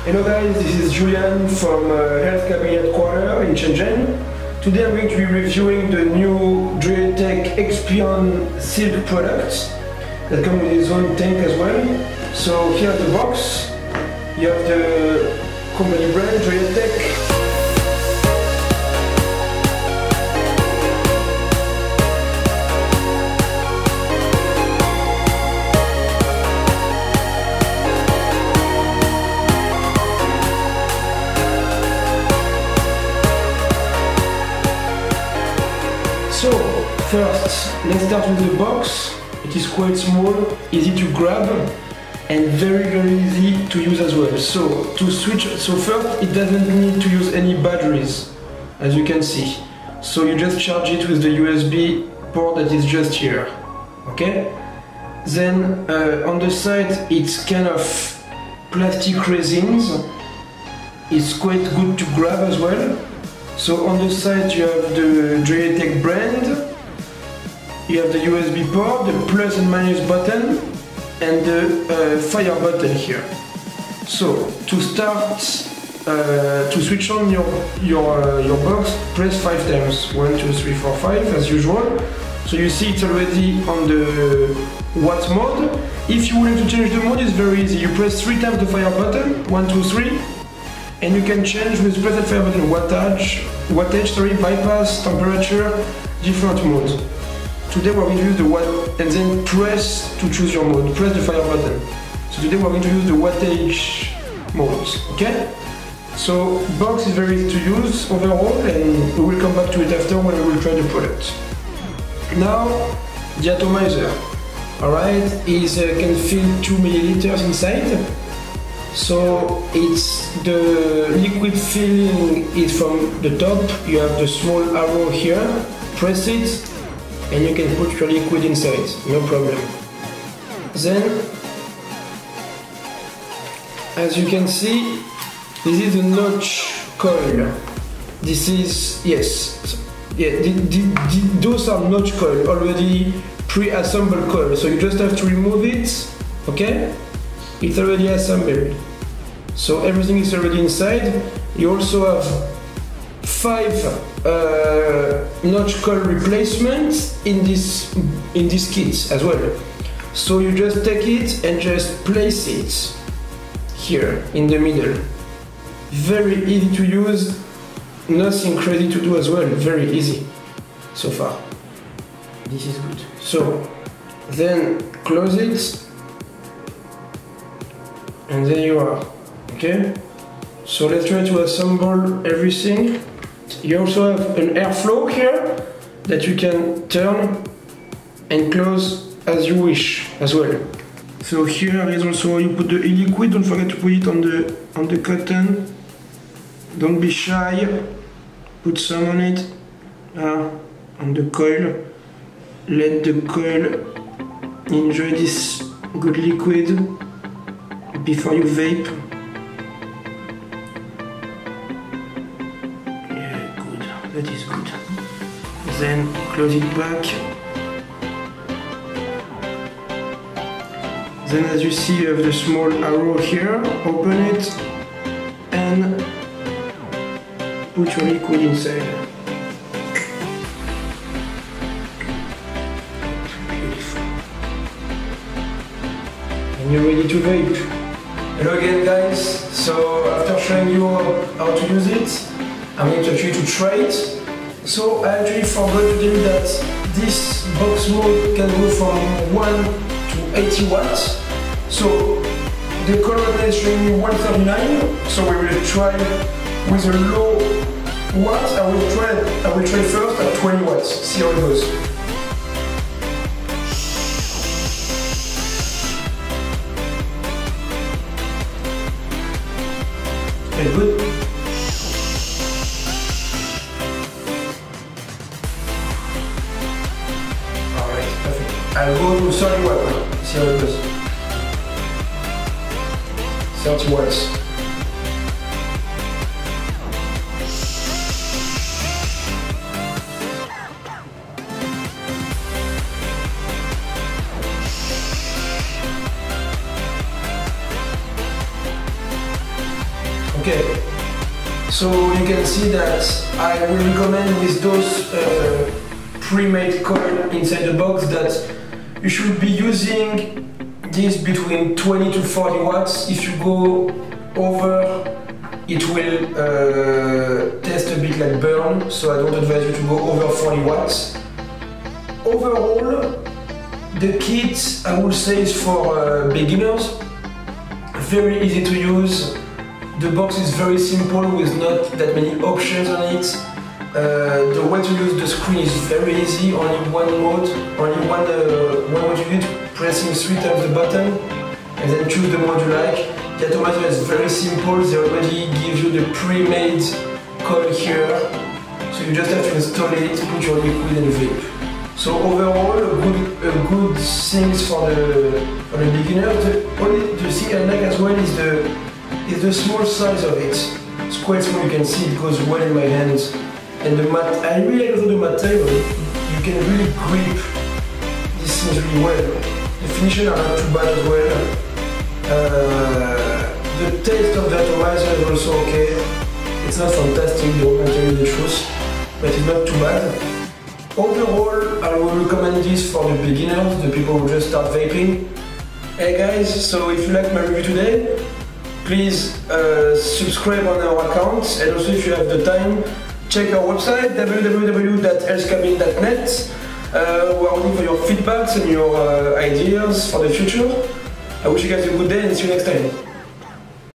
Hello guys, this is Julian from Health Cabinet Quarter in Shenzhen. Today I'm going to be reviewing the new Dryetech Expion Silk products that come with its own tank as well. So here's the box. You have the company brand Dryetech. So, first, let's start with the box. It is quite small, easy to grab, and very easy to use as well. So, to switch, first, it doesn't need to use any batteries, as you can see. So you just charge it with the USB port that is just here, okay? Then, on the side, it's kind of plastic resins. It's quite good to grab as well. So on the side you have the Dryetech brand, you have the USB port, the plus and minus button, and the fire button here. So to start, to switch on your box, press 5 times. 1, 2, 3, 4, 5 as usual. So you see it's already on the watt mode. If you want to change the mode, it's very easy. You press 3 times the fire button, 1, 2, 3. And you can change with press that fire button wattage, bypass, temperature, different modes. Today we're going to use the watt and then press to choose your mode. Press the fire button. So today we're going to use the wattage modes. Okay? So box is very easy to use overall, and we will come back to it after when we will try the product. Now the atomizer. Alright, can fill 2 milliliters inside. So it's the liquid filling is from the top. You have the small arrow here. Press it and you can put your liquid inside, no problem. Then, as you can see, this is a notch coil. This is, yes, yeah, those are notch coil, already pre-assembled coil. So you just have to remove it, okay? It's already assembled. So everything is already inside. You also have 5 notch coil replacements in this kit as well. So you just take it and just place it here in the middle. Very easy to use, nothing crazy to do as well, very easy so far. This is good. So then close it. And there you are, okay? So let's try to assemble everything. You also have an airflow here that you can turn and close as you wish as well. So here is also, you put the e-liquid, don't forget to put it on the cotton. Don't be shy, put some on it, on the coil. Let the coil enjoy this good liquid before you vape. Yeah, good, that is good. Then close it back. Then as you see you have the small arrow here, open it and put your liquid inside. Beautiful. And you're ready to vape. Hello again guys, so after showing you how to use it, I'm going to actually to try it. So I actually forgot to tell you that this box mode can go from 1 to 80 watts. So the current is showing me 139, so we will try with a low watt. I will try first at 20 watts, see how it goes. Very good. Alright, perfect. I'll go to 30 watts. See how it goes. 30 watts. Okay, so you can see that I will recommend with those pre-made coil inside the box that you should be using this between 20 to 40 watts. If you go over, it will test a bit like burn, so I don't advise you to go over 40 watts. Overall, the kit I would say is for beginners, very easy to use. The box is very simple with not that many options on it. The way to use the screen is very easy, only one mode, only one way to use it, pressing 3 times the button and then choose the mode you like. The atomizer is very simple, they already give you the pre-made coil here, so you just have to install it, put your liquid and vape. So overall, a good things for the beginner. The thing I like as well is the small size of it. It's quite small, you can see it goes well in my hands. And I really like also the material. You can really grip these things really well. The finishes are not too bad as well. The taste of the atomizer is also okay. It's not fantastic, don't tell you the truth, but it's not too bad. Overall, I will recommend this for the beginners, the people who just start vaping. Hey guys, so if you like my review today, please subscribe on our account, and also if you have the time, check our website www.healthcabin.net. We're waiting for your feedbacks and your ideas for the future. I wish you guys a good day and see you next time.